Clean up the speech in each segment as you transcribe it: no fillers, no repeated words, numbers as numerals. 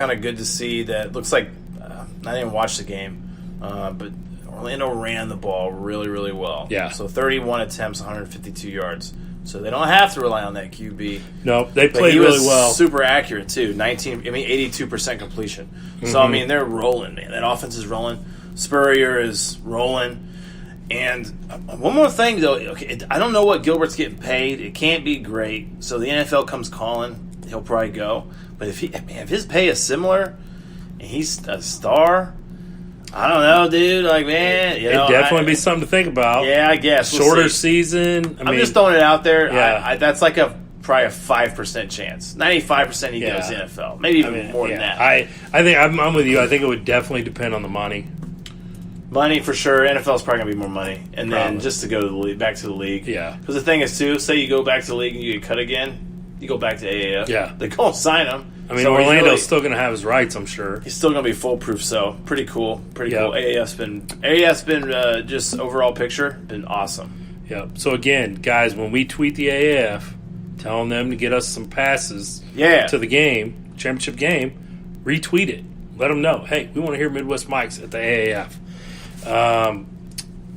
kind of good to see that. Looks like I didn't watch the game, but Orlando ran the ball really, really well. Yeah. So 31 attempts, 152 yards. So they don't have to rely on that QB. No, they played really well. Super accurate too. 82% completion. So I mean, they're rolling, man. That offense is rolling. Spurrier is rolling. And one more thing, though. Okay, I don't know what Gilbert's getting paid. It can't be great. So the NFL comes calling. He'll probably go. But if his pay is similar, and he's a star, I don't know, dude. Like, man, it'd definitely be something to think about. Yeah, I guess shorter season. I'm just throwing it out there. Yeah. That's like probably a 5% chance. 95% he goes NFL. Maybe even more than that. I think I'm with you. I think it would definitely depend on the money. Money for sure. NFL's probably gonna be more money, and then just to go to the league, back to the league. Yeah. Because the thing is, too, say you go back to the league and you get cut again, you go back to AAF. Yeah. They go sign him. I mean, Orlando's still gonna have his rights, I'm sure. He's still gonna be foolproof. So pretty cool. Pretty cool. AAF's been just overall picture been awesome. Yep. So again, guys, when we tweet the AAF, telling them to get us some passes to the game, championship game, retweet it. Let them know, hey, we want to hear Midwest Mics at the AAF.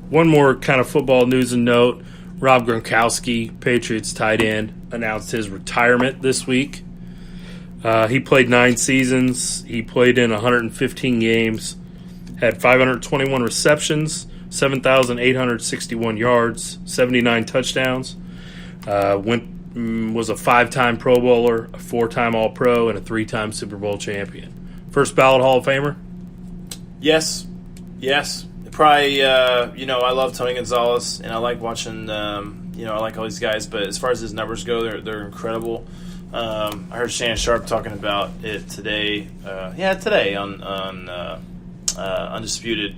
One more kind of football news and note. Rob Gronkowski, Patriots tight end, announced his retirement this week. He played 9 seasons. He played in 115 games, had 521 receptions, 7,861 yards, 79 touchdowns. Was a 5-time Pro Bowler, a 4-time All-Pro, and a 3-time Super Bowl champion. First ballot Hall of Famer? Yes. Probably, I love Tony Gonzalez, and I like watching, I like all these guys. But as far as his numbers go, they're incredible. I heard Shannon Sharp talking about it today. Today on Undisputed,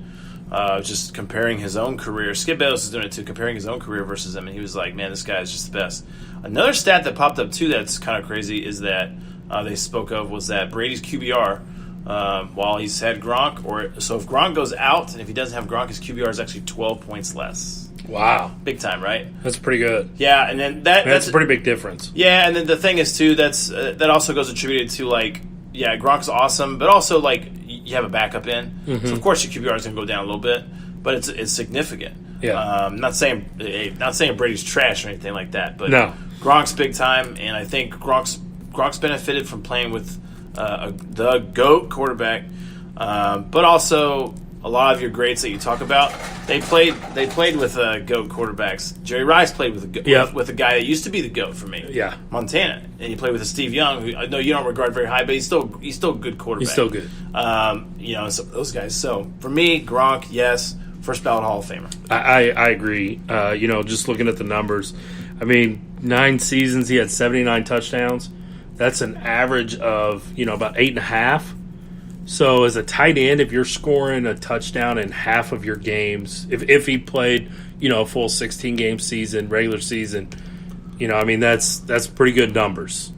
just comparing his own career. Skip Bayless is doing it too, comparing his own career versus him, and he was like, "Man, this guy is just the best." Another stat that popped up too that's kind of crazy is that they spoke of was that Brady's QBR. While he's had Gronk, so if Gronk goes out, and if he doesn't have Gronk, his QBR is actually 12 points less. Wow. Big time, right? That's pretty good. Yeah, and then that's a pretty big difference. Yeah, and then the thing is, too, that also goes attributed to, Gronk's awesome, but also, you have a backup in. Mm-hmm. So, of course, your QBR is going to go down a little bit, but it's significant. Yeah. Not saying Brady's trash or anything like that, but no. Gronk's big time, and I think Gronk's benefited from playing with the GOAT quarterback, but also a lot of your greats that you talk about, they played with GOAT quarterbacks. Jerry Rice played with a guy that used to be the GOAT for me, Montana, and he played with a Steve Young, who I know you don't regard very high, but he's still a good quarterback. He's still good. So those guys. So for me, Gronk, yes, first ballot Hall of Famer. I agree. Just looking at the numbers, I mean, 9 seasons, he had 79 touchdowns. That's an average of, about 8.5. So as a tight end, if you're scoring a touchdown in half of your games, if he played, a full 16-game season, regular season, that's pretty good numbers.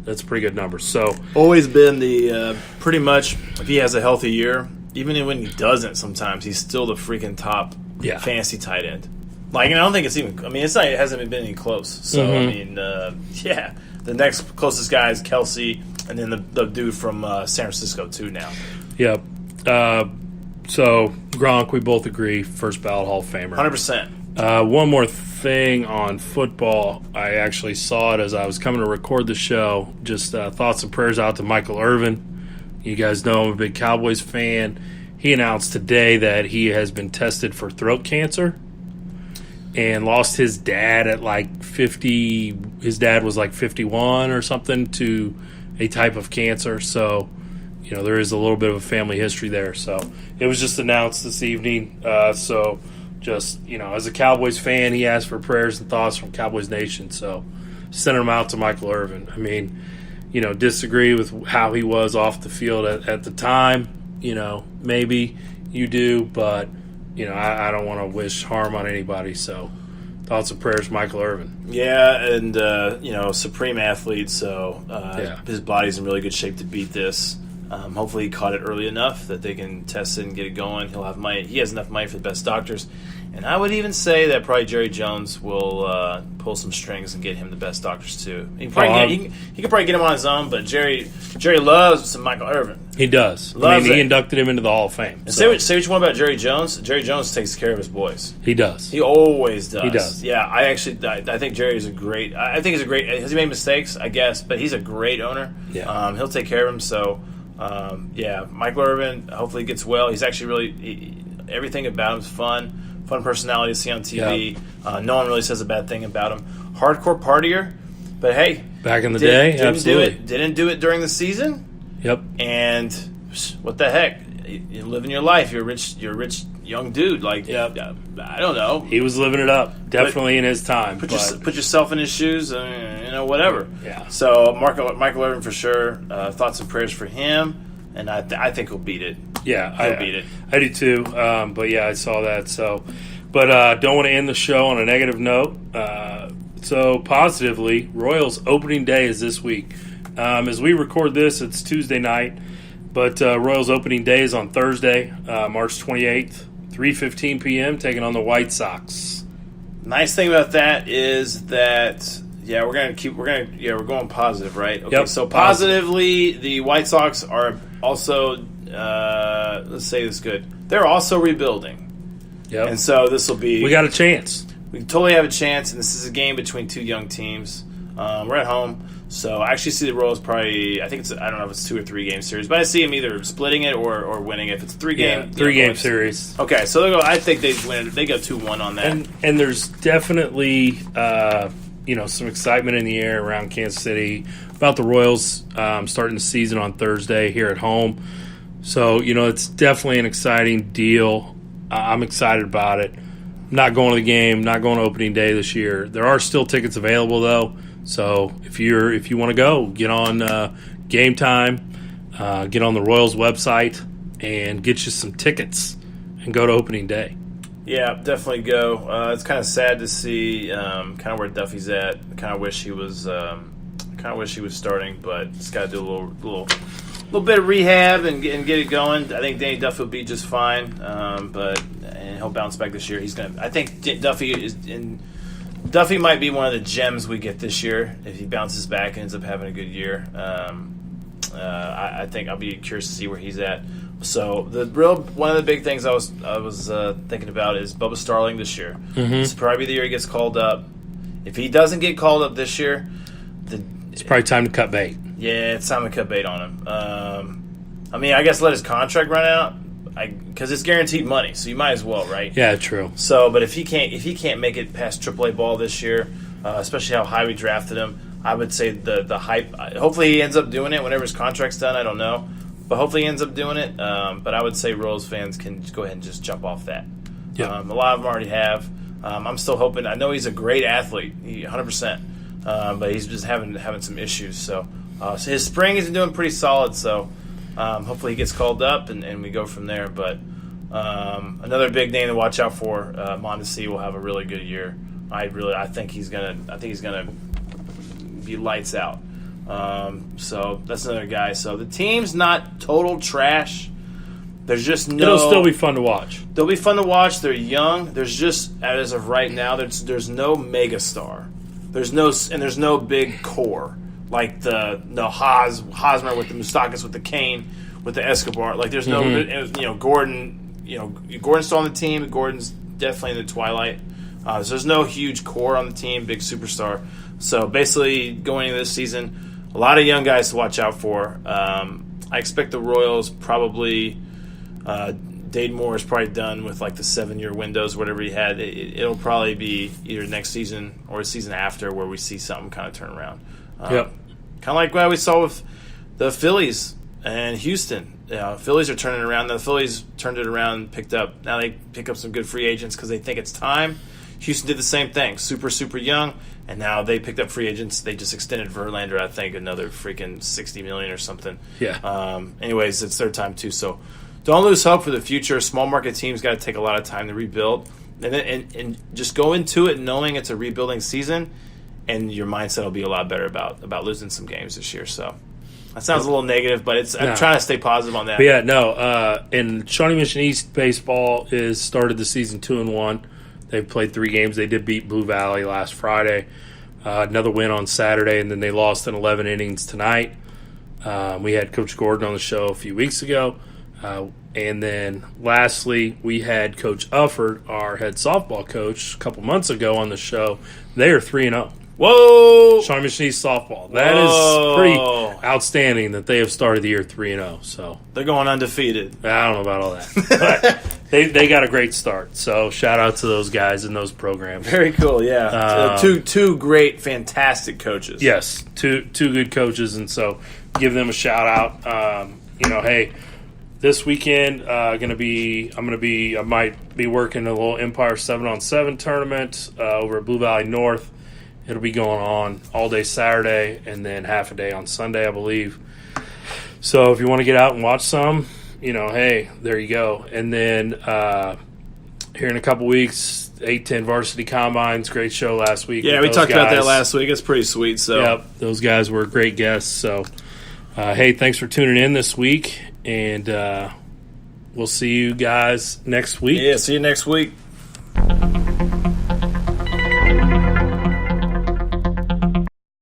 That's pretty good numbers. So always been the pretty much, if he has a healthy year, even when he doesn't sometimes, he's still the freaking top fantasy tight end. I don't think it's even, it hasn't been any close. So, the next closest guy is Kelsey, and then the dude from San Francisco, too, now. Yep. So, Gronk, we both agree, first ballot Hall of Famer. 100%. One more thing on football. I actually saw it as I was coming to record the show. Just thoughts and prayers out to Michael Irvin. You guys know I'm a big Cowboys fan. He announced today that he has been tested for throat cancer and lost his dad at 50. His dad was 51 or something to a type of cancer. So, there is a little bit of a family history there. So it was just announced this evening. As a Cowboys fan, he asked for prayers and thoughts from Cowboys Nation. So sending them out to Michael Irvin. Disagree with how he was off the field at the time. Maybe you do, but I don't want to wish harm on anybody, so thoughts and prayers, Michael Irvin. Yeah, and, supreme athlete, so his body's in really good shape to beat this. Hopefully he caught it early enough that they can test it and get it going. He'll have money. He has enough money for the best doctors. And I would even say that probably Jerry Jones will pull some strings and get him the best doctors too. He could probably get him on his own, but Jerry loves some Michael Irvin. He does. He inducted him into the Hall of Fame. And say what you want about Jerry Jones. Jerry Jones takes care of his boys. He does. He always does. He does. Yeah, I think Jerry is a great. I think he's a great. Has he made mistakes? I guess, but he's a great owner. Yeah. He'll take care of him. So, Michael Irvin hopefully gets well. He's actually everything about him's fun. Fun personality to see on TV. Yeah. No one really says a bad thing about him. Hardcore partier, but hey, back in the day, absolutely didn't do it during the season. Yep. And what the heck? You're living your life. You're a rich young dude. Like, I don't know. He was living it up, definitely in his time. Put yourself in his shoes, whatever. Yeah. So Michael Irvin for sure. Thoughts and prayers for him, and I think he'll beat it. Yeah, he'll beat it. I do too. But yeah, I saw that. So, but don't want to end the show on a negative note. So positively, Royals opening day is this week. As we record this, it's Tuesday night, but Royals opening day is on Thursday, March 28th, 3:15 p.m. taking on the White Sox. Nice thing about that is that we're going positive, right? Okay, yep, so positively, the White Sox are also let's say this good. They're also rebuilding. Yep. And so this will be. We got a chance. We totally have a chance, and this is a game between two young teams. We're at home, so I actually see the Royals probably. I don't know if it's 2 or 3 game series, but I see them either splitting it or winning. If it's a 3 game, 3 game series. Okay, so they go. I think they win. They go 2-1 on that. And there's definitely some excitement in the air around Kansas City about the Royals starting the season on Thursday here at home. So it's definitely an exciting deal. I'm excited about it. Not going to the game, not going to opening day this year. There are still tickets available though. So if you want to go, get on Game Time, get on the Royals website, and get you some tickets and go to opening day. Yeah, definitely go. It's kind of sad to see kind of where Duffy's at. Kind of wish he was starting, but just got to do a little bit of rehab and get it going. I think Danny Duffy will be just fine, and he'll bounce back this year. I think Duffy might be one of the gems we get this year if he bounces back and ends up having a good year. I think I'll be curious to see where he's at. So one of the big things I was thinking about is Bubba Starling this year. Mm-hmm. This will probably be the year he gets called up. If he doesn't get called up this year, it's probably time to cut bait. Yeah, it's time to cut bait on him. I guess let his contract run out because it's guaranteed money, so you might as well, right? Yeah, true. So, but if he can't make it past AAA ball this year, especially how high we drafted him, I would say the hype. Hopefully, he ends up doing it whenever his contract's done. I don't know, but hopefully, he ends up doing it. But I would say Royals fans can go ahead and just jump off that. Yeah. A lot of them already have. I'm still hoping. I know he's a great athlete, 100%, but he's just having some issues. So his spring isn't doing pretty solid. So hopefully he gets called up and we go from there. But another big name to watch out for, Mondesi will have a really good year. I think he's gonna be lights out. So that's another guy. So the team's not total trash. There's just no. It'll still be fun to watch. They'll be fun to watch. They're young. There's just, as of right now, there's no megastar. There's no big core like the Hosmer with the Moustakas with the Kane with the Escobar. Like there's no Gordon. Gordon's still on the team. Gordon's definitely in the twilight. So there's no huge core on the team, big superstar. So basically, going into this season, a lot of young guys to watch out for. I expect the Royals probably. Dade Moore is probably done with like the 7-year windows, whatever he had. It'll probably be either next season or a season after where we see something kind of turn around. Yep. Kind of like what we saw with the Phillies and Houston. Phillies are turning around. The Phillies turned it around, picked up. Now they pick up some good free agents because they think it's time. Houston did the same thing, super, super young, and now they picked up free agents. They just extended Verlander, I think, another freaking $60 million or something. Yeah. Anyways, it's their time too, so don't lose hope for the future. Small market teams got to take a lot of time to rebuild, and just go into it knowing it's a rebuilding season, and your mindset will be a lot better about losing some games this year. So, That sounds a little negative, but I'm trying to stay positive on that. But yeah, no. And Shawnee Mission East baseball is started the season 2-1. They've played 3 games. They did beat Blue Valley last Friday. Another win on Saturday, and then they lost in 11 innings tonight. We had Coach Gordon on the show a few weeks ago. And then lastly, we had Coach Ufford, our head softball coach, a couple months ago on the show. They are 3-0. Whoa! Shawnee Mission East softball. That is pretty outstanding that they have started the year 3-0. So they're going undefeated. I don't know about all that, but they got a great start. So shout out to those guys in those programs. Very cool. Yeah, two great, fantastic coaches. Yes, two good coaches, and so give them a shout out. Hey, this weekend I might be working a little Empire 7-on-7 tournament over at Blue Valley North. It'll be going on all day Saturday and then half a day on Sunday, I believe. So if you want to get out and watch some, hey, there you go. And then here in a couple weeks, 8-10 Varsity Combines, great show last week. Yeah, we talked about that last week. It's pretty sweet. So yep, those guys were great guests. So, hey, thanks for tuning in this week, and we'll see you guys next week. Yeah, see you next week.